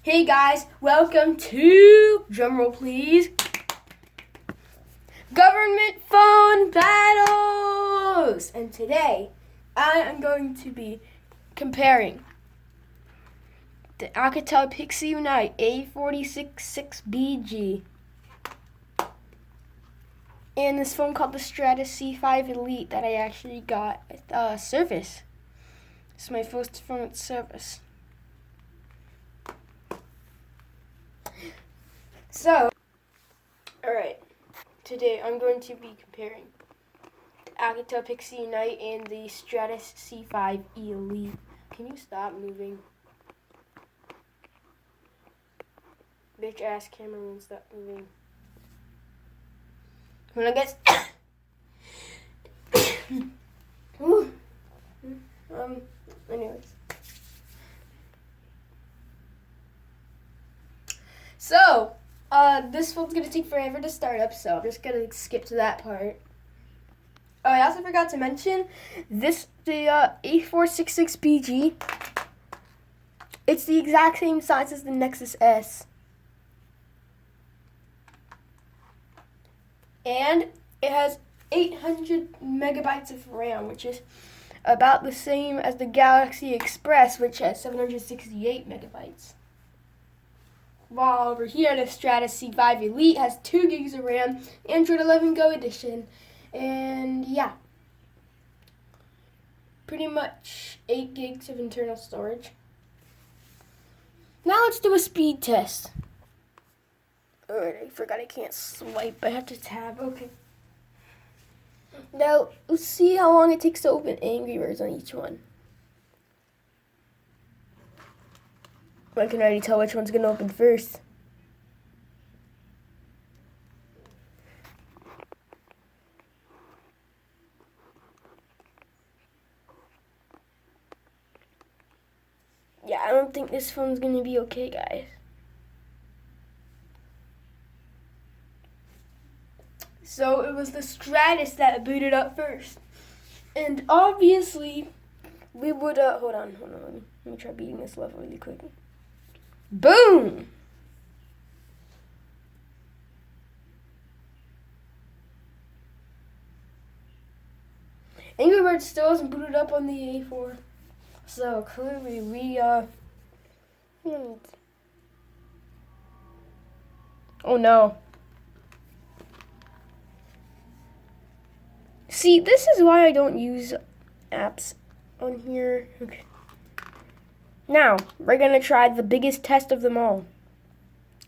Hey guys, welcome to, drumroll please, Government Phone Battles! And today, I am going to be comparing the Alcatel Pixi Unite A466BG and this phone called the Stratus C5 Elite that I actually got at Service. It's my first phone at Service. So, alright, today I'm going to be comparing the Alcatel Pixi Unite and the Stratus C5 Elite. Can you stop moving? Bitch ass cameraman, stop moving. When I get anyways. So, this phone's gonna take forever to start up, so I'm just gonna skip to that part. Oh, I also forgot to mention the A466BG. It's the exact same size as the Nexus S. And it has 800 megabytes of RAM, which is about the same as the Galaxy Express, which has 768 megabytes. While over here, the Stratus C5 Elite has 2 gigs of RAM, Android 11 Go edition, and yeah, pretty much 8 gigs of internal storage. Now let's do a speed test. Alright, I forgot I can't swipe. I have to tab. Okay. Now, let's see how long it takes to open Angry Birds on each one. I can already tell which one's going to open first. Yeah, I don't think this phone's going to be okay, guys. So it was the Stratus that booted up first. And obviously, we would, hold on, let me try beating this level really quick. Boom! Angry Birds still hasn't booted up on the A4. So clearly we, oh no. See, this is why I don't use apps on here. Okay. Now, we're going to try the biggest test of them all.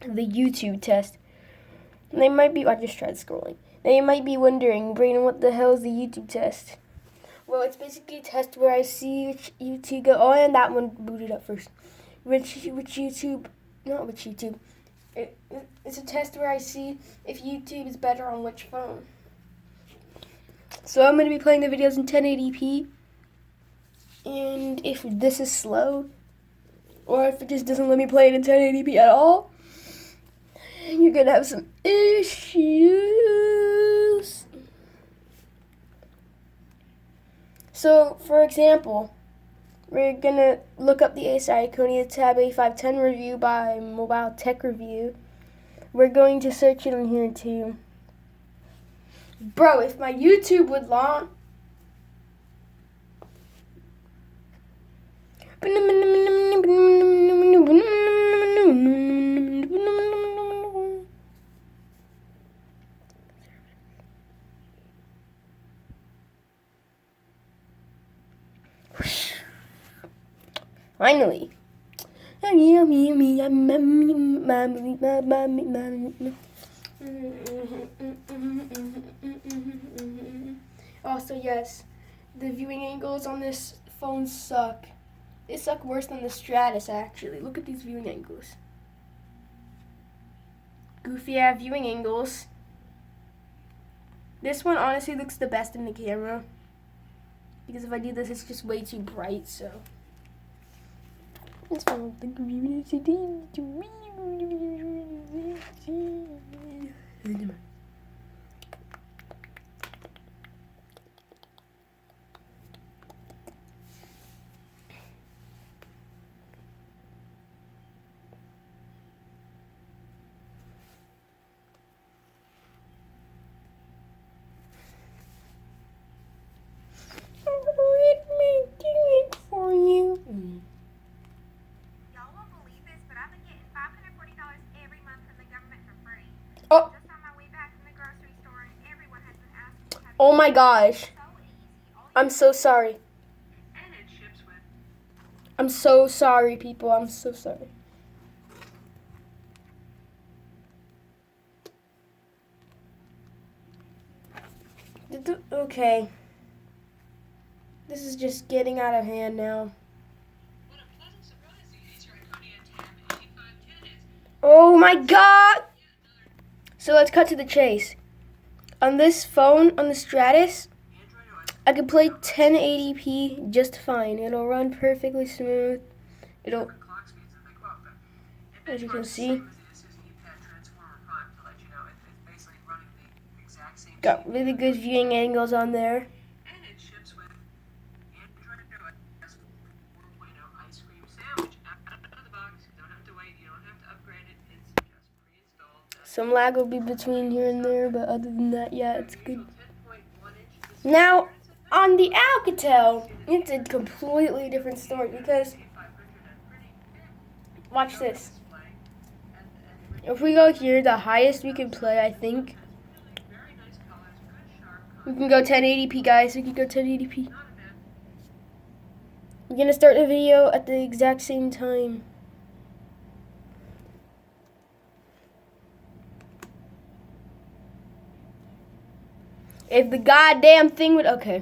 The YouTube test. They might be, I just tried scrolling. They might be wondering, Brayden, what the hell is the YouTube test? Well, it's basically a test where I see which YouTube go, oh, and that one booted up first. Which YouTube, not which YouTube. It's a test where I see if YouTube is better on which phone. So I'm going to be playing the videos in 1080p. And if this is slow, or if it just doesn't let me play it in 1080p at all, you're going to have some issues. So, for example, we're going to look up the Acer Iconia Tab A510 review by Mobile Tech Review. We're going to search it on here too. Bro, if my YouTube would launch... Finally. Also, yes, the viewing angles on this phone suck. They suck worse than the Stratus, actually. Look at these viewing angles. Goofy ass viewing angles. This one honestly looks the best in the camera. Because if I do this, it's just way too bright, so. That's what the community did to me. Oh my gosh. I'm so sorry. I'm so sorry, people. I'm so sorry. Okay. This is just getting out of hand now. Oh my god! So let's cut to the chase. On this phone, on the Stratus, I can play 1080p just fine. It'll run perfectly smooth. It'll, as you can see, got really good viewing angles on there. Some lag will be between here and there, but other than that, yeah, it's good. Now, on the Alcatel, it's a completely different story because, watch this. If we go here, the highest we can play, I think, we can go 1080p, guys. We can go 1080p. I'm gonna start the video at the exact same time. If the goddamn thing would, okay.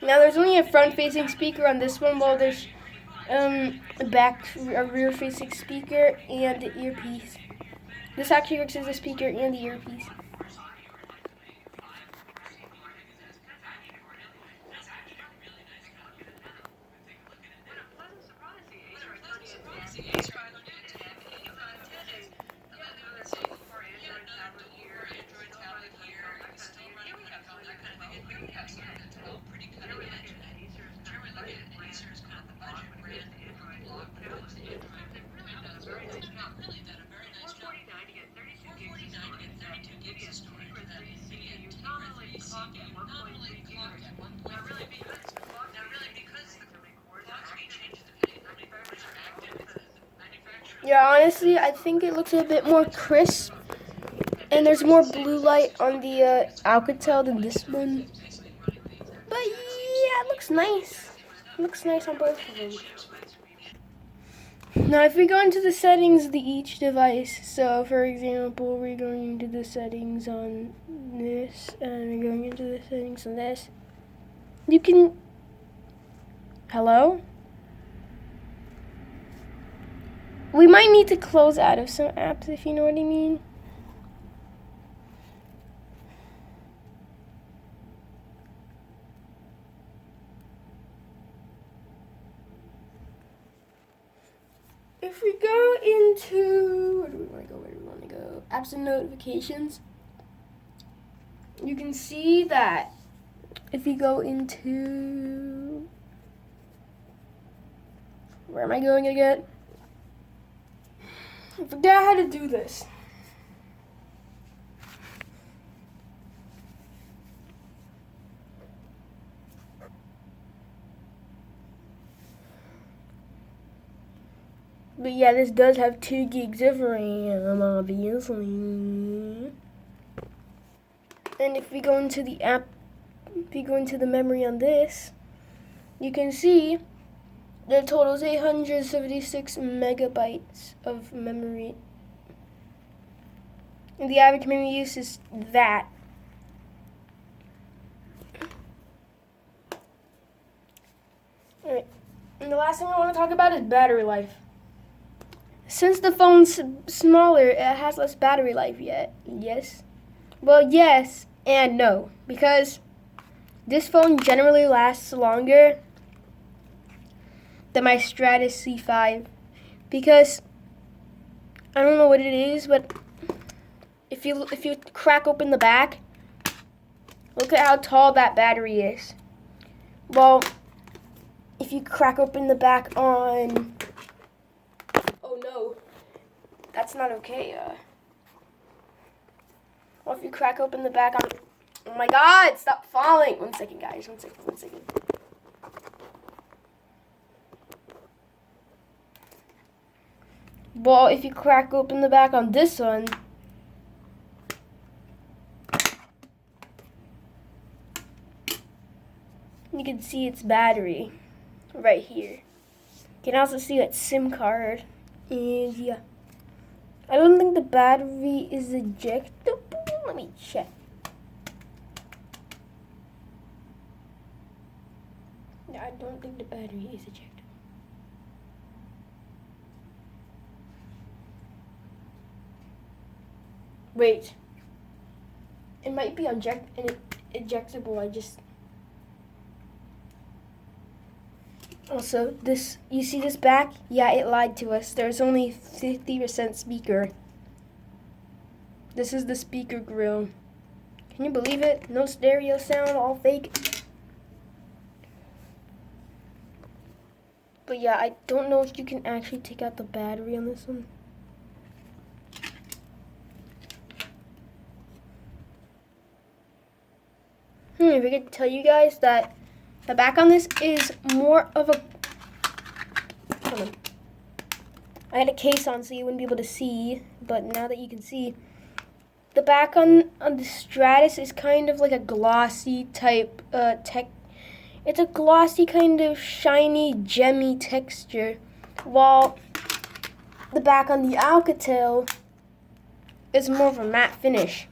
Now there's only a front-facing speaker on this one, while there's a rear-facing speaker and the earpiece. This actually works as a speaker and the earpiece. Yeah, honestly, I think it looks a bit more crisp, and there's more blue light on the Alcatel than this one. But yeah, it looks nice. It looks nice on both of them. Now, if we go into the settings of each device, so for example, we're going into the settings on this, and we're going into the settings on this. You can. Hello? We might need to close out of some apps, if you know what I mean. If we go into, where do we want to go? Apps and notifications. You can see that if you go into, where am I going again? I forgot how to do this. But yeah, this does have 2 gigs of RAM, obviously. And if we go into the app, if you go into the memory on this, you can see the total is 876 megabytes of memory. And the average memory use is that. Alright, and the last thing I want to talk about is battery life. Since the phone's smaller, it has less battery life yet. Yes? Well, yes and no. Because this phone generally lasts longer than my Stratus C5. Because I don't know what it is, but if you crack open the back, look at how tall that battery is. Well, if you crack open the back on, oh no, that's not okay. Well, if you crack open the back on... Oh my god, stop falling. 1 second, guys. 1 second, 1 second. Well, if you crack open the back on this one... You can see its battery right here. You can also see its SIM card. And yeah. I don't think the battery is ejectable. Let me check. No, I don't think the battery is ejectable. Wait. It might be ejectable. I just... Also, this, you see this back? Yeah, it lied to us. There's only 50% speaker. This is the speaker grill. Can you believe it? No stereo sound, all fake. But yeah, I don't know if you can actually take out the battery on this one. I forget to tell you guys that the back on this is more of a... Hold on. I had a case on so you wouldn't be able to see, but now that you can see, the back on the Stratus is kind of like a glossy type It's a glossy kind of shiny, gemmy texture, while the back on the Alcatel is more of a matte finish.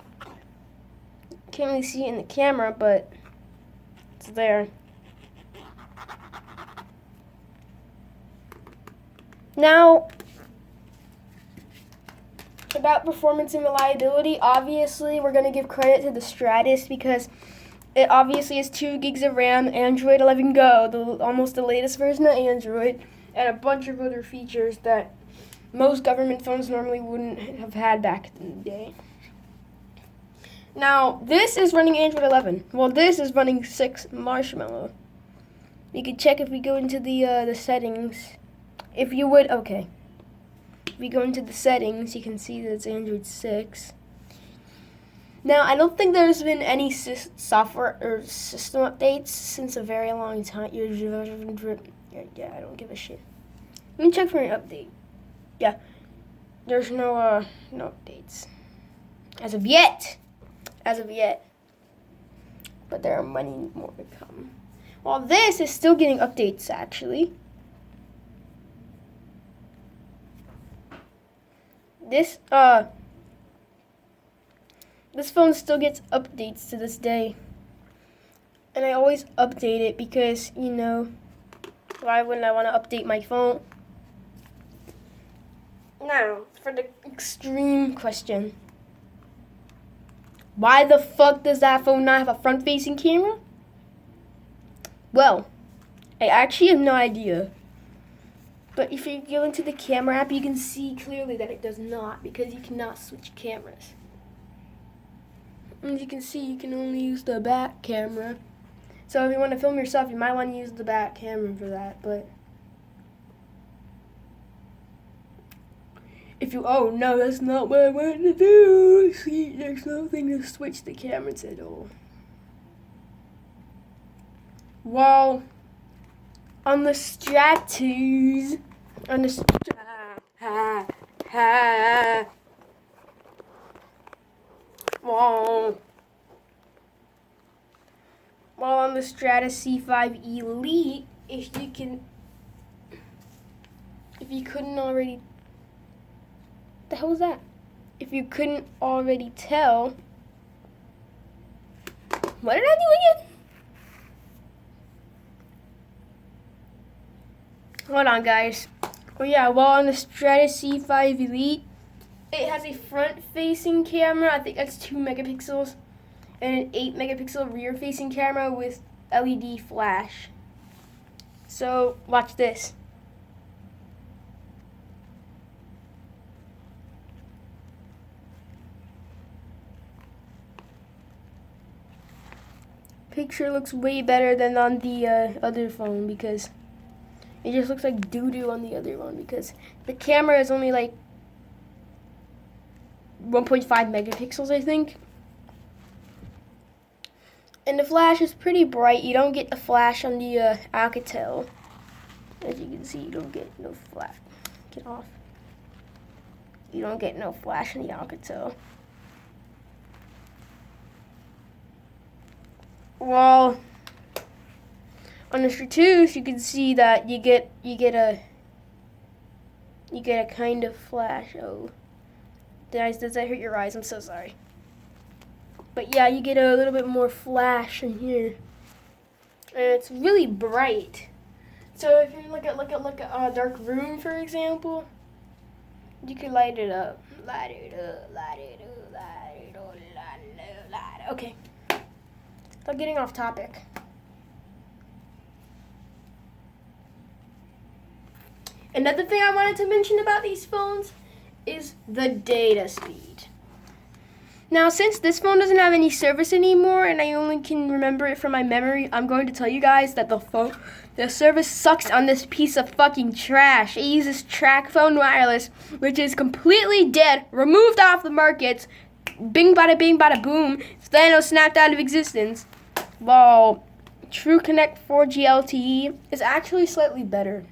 Can't really see it in the camera, but it's there. Now, about performance and reliability, obviously we're going to give credit to the Stratus because it obviously has 2 gigs of RAM, Android 11 Go, almost the latest version of Android, and a bunch of other features that most government phones normally wouldn't have had back in the day. Now, this is running Android 11. Well, this is running 6 Marshmallow. You can check if we go into the settings. If you would, okay. If we go into the settings, you can see that it's Android 6. Now, I don't think there's been any software or system updates since a very long time. Yeah, I don't give a shit. Let me check for an update. Yeah, there's no updates as of yet. But there are many more to come. Well, this is still getting updates, actually. This phone still gets updates to this day. And I always update it because, you know, why wouldn't I want to update my phone? Now, for the extreme question. Why the fuck does that phone not have a front-facing camera? Well, I actually have no idea. But if you go into the camera app, you can see clearly that it does not, because you cannot switch cameras. As you can see, you can only use the back camera. So if you want to film yourself, you might want to use the back camera for that, but... If you, oh no, that's not what I wanted to do. See, there's nothing to switch the cameras at all. Well, on the Stratus, on the well, on the Stratus C5 Elite, if you couldn't already. The hell was that? If you couldn't already tell, what did I do again? Hold on, guys. Oh yeah, well, on the Stratus C5 Elite, it has a front-facing camera. I think that's 2 megapixels, and an 8 megapixel rear-facing camera with LED flash. So watch this. Picture looks way better than on the other phone because it just looks like doo-doo on the other one because the camera is only like 1.5 megapixels, I think. And the flash is pretty bright. You don't get the flash on the Alcatel. As you can see, you don't get no flash. Get off. You don't get no flash on the Alcatel. Well, on the Stratus, you can see that you get a kind of flash. Oh, does that hurt your eyes? I'm so sorry. But yeah, you get a little bit more flash in here, and it's really bright. So if you look at a dark room, for example, you can light it up. Light it up, light it up, light it up, light it up, light it up. Okay. So getting off topic. Another thing I wanted to mention about these phones is the data speed. Now, since this phone doesn't have any service anymore and I only can remember it from my memory, I'm going to tell you guys that the service sucks on this piece of fucking trash. It uses TracFone Wireless, which is completely dead, removed off the market. Bing bada boom, Thanos snapped out of existence. While True Connect 4G LTE is actually slightly better.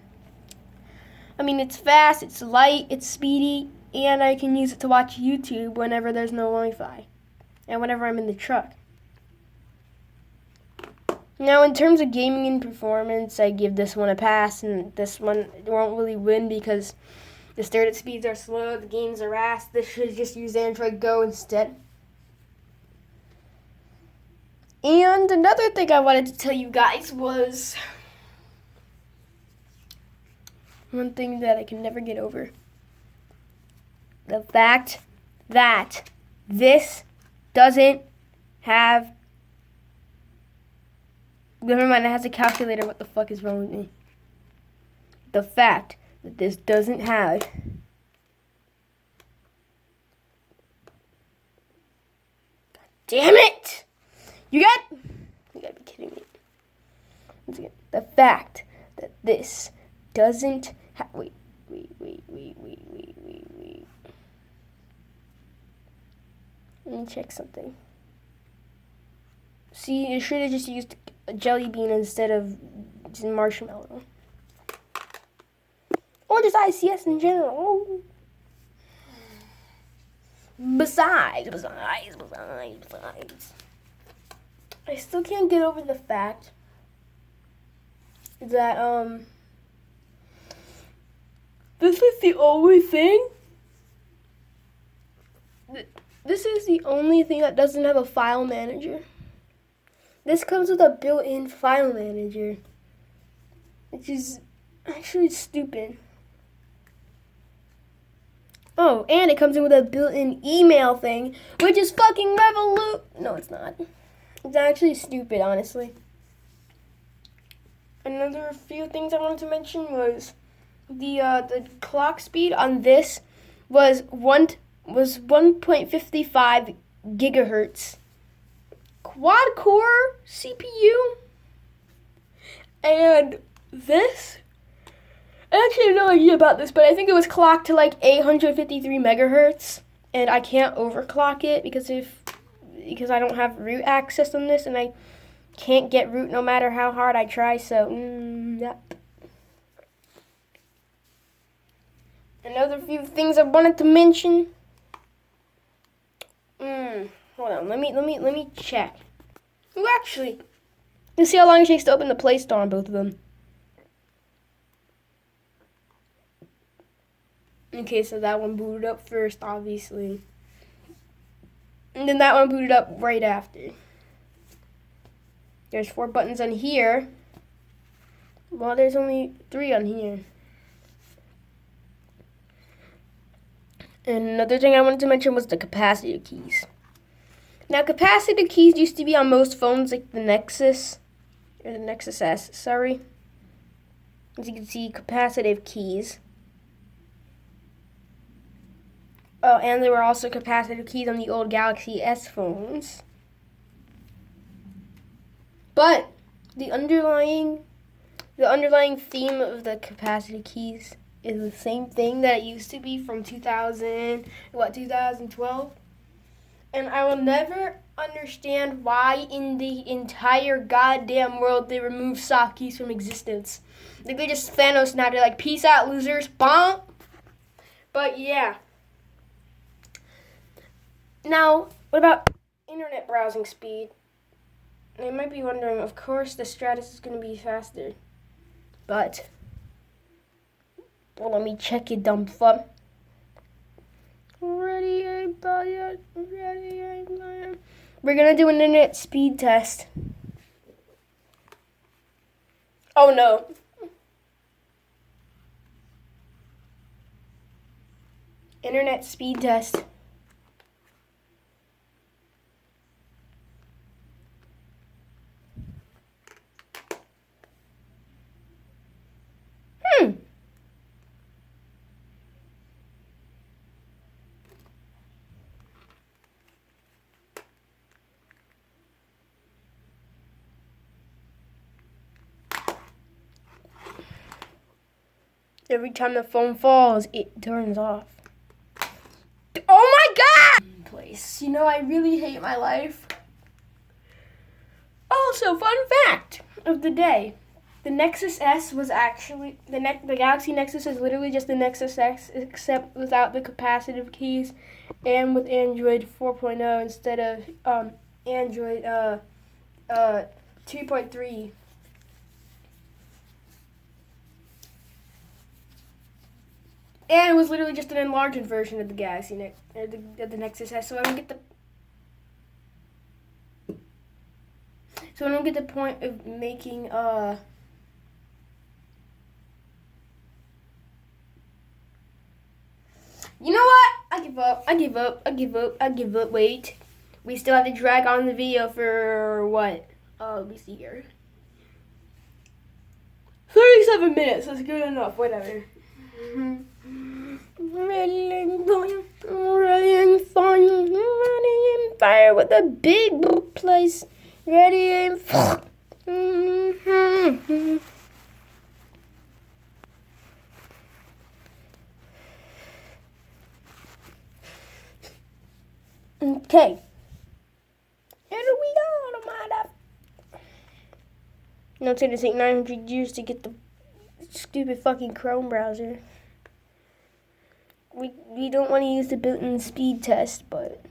I mean, it's fast, it's light, it's speedy, and I can use it to watch YouTube whenever there's no Wi-Fi and whenever I'm in the truck. Now, in terms of gaming and performance, I give this one a pass, and this one won't really win because the startup speeds are slow, the games are ass. This should just use Android Go instead. And another thing I wanted to tell you guys was one thing that I can never get over. The fact that this doesn't have... Never mind, it has a calculator. What the fuck is wrong with me? The fact that this doesn't have... God damn it! You gotta be kidding me. Once again, the fact that this doesn't have... Wait. Let me check something. See, you should have just used a jelly bean instead of just marshmallow. Or just ICS in general. Besides. I still can't get over the fact that, this is the only thing. This is the only thing that doesn't have a file manager. This comes with a built-in file manager, which is actually stupid. Oh, and it comes in with a built-in email thing, which is fucking No, it's not. It's actually stupid, honestly. Another few things I wanted to mention was the clock speed on this was 1.55 gigahertz. Quad core CPU. And this, I actually have no idea about this, but I think it was clocked to like 853 megahertz. And I can't overclock it because I don't have root access on this, and I can't get root no matter how hard I try, so yep. Another few things I wanted to mention. Hold on, let me check. Ooh, actually, let's see how long it takes to open the Play Store on both of them. Okay, so that one booted up first, obviously. And then that one booted up right after. There's 4 buttons on here. Well, there's only 3 on here. And another thing I wanted to mention was the capacitor keys. Now, capacitor keys used to be on most phones like the Nexus, or the Nexus S, sorry. As you can see, capacitive keys. Oh, and there were also capacitive keys on the old Galaxy S phones. But the underlying theme of the capacitive keys is the same thing that it used to be from 2012. And I will never understand why in the entire goddamn world they removed softies from existence. Like they just Thanos snapped it like, peace out, losers. Bonk. But yeah. Now, what about internet browsing speed? You might be wondering, of course the Stratus is going to be faster. But, well, let me check it, dumb fuck. Ready, we're going to do an internet speed test. Oh no. Internet speed test. Every time the phone falls, it turns off. Oh my god! Place. You know, I really hate my life. Also, fun fact of the day. The Nexus S was actually, the Galaxy Nexus is literally just the Nexus X, except without the capacitive keys and with Android 4.0 instead of Android 2.3. And it was literally just an enlarged version of the Galaxy the Nexus S. So I don't get the point of making You know what? I give up. Wait. We still have to drag on the video for what? Let me see here. 37 minutes. That's good enough. Whatever. Ready and fire with a big place. Ready and fire. Okay. Here we go, mother. No, it's gonna take 900 years to get the stupid fucking Chrome browser. We don't want to use the built-in speed test, but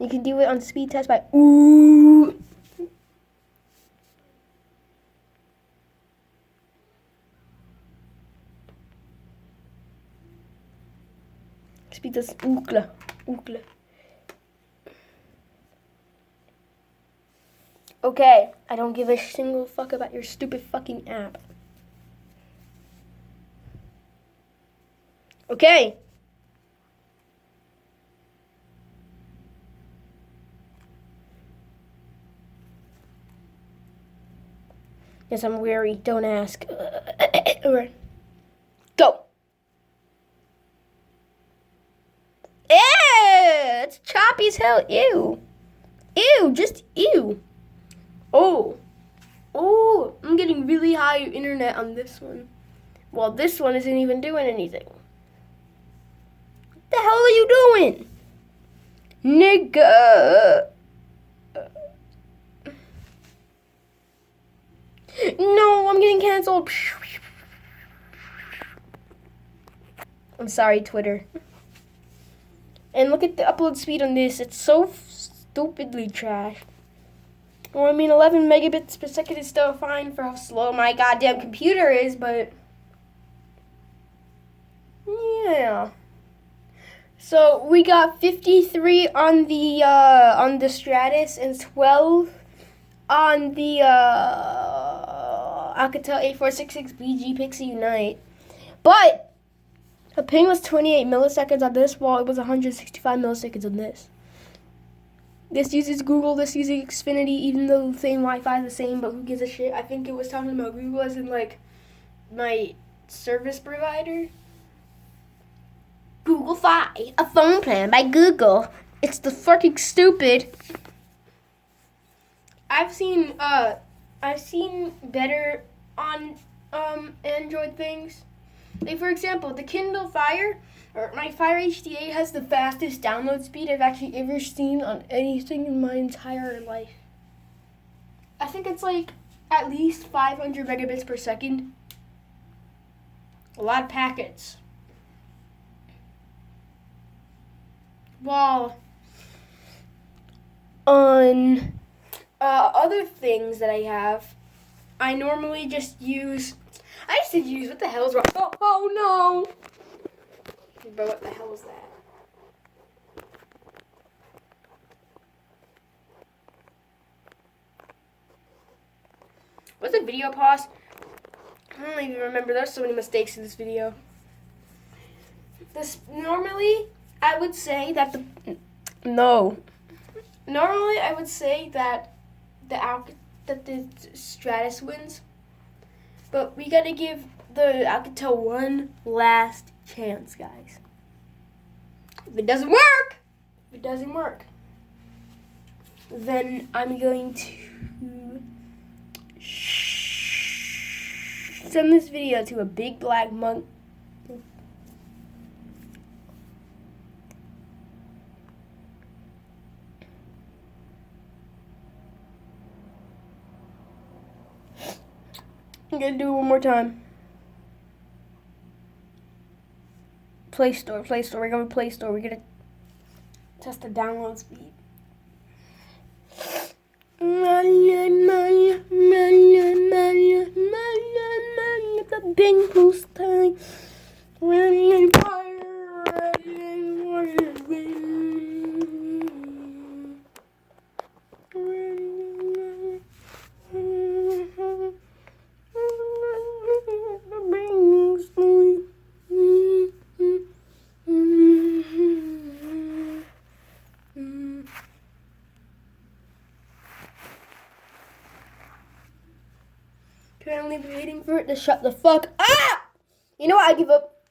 you can do it on speed test by ooh. Speed test ookla. Okay, I don't give a single fuck about your stupid fucking app. Okay. Yes, I'm weary. Don't ask. Alright. Go. It's choppy as hell. Ew. Ew. Just ew. Oh, I'm getting really high internet on this one. Well, this one isn't even doing anything. What the hell are you doing? Nigga. No, I'm getting canceled. I'm sorry, Twitter. And look at the upload speed on this. It's so stupidly trash. Well, I mean, 11 megabits per second is still fine for how slow my goddamn computer is, but yeah. So we got 53 on the Stratus and 12 on the Alcatel 8466BG Pixi Unite. But the ping was 28 milliseconds on this, while it was 165 milliseconds on this. This uses Google, this uses Xfinity, even though the same Wi-Fi is the same, but who gives a shit? I think it was talking about Google as in, like, my service provider. Google Fi, a phone plan by Google. It's the fucking stupid. I've seen better on Android things. Like for example, the Kindle Fire or my Fire HD8 has the fastest download speed I've actually ever seen on anything in my entire life. I think it's like at least 500 megabits per second. A lot of packets. While on other things that I have, I normally just use. What the hell is wrong? Oh no! But what the hell is that? Was the video pause? I don't even remember. There's so many mistakes in this video. Normally, I would say that the Stratus wins, but we gotta give the Alcatel one last chance, guys. If it doesn't work, then I'm going to send this video to a big black monk. I'm gonna do it one more time. Play Store. We're going to Play Store. We're gonna test the download speed. The Bengals time. Running fire. Currently waiting for it to shut the fuck up. You know what? I give up.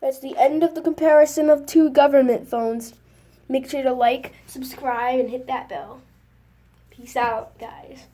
That's the end of the comparison of two government phones. Make sure to like, subscribe, and hit that bell. Peace out, guys.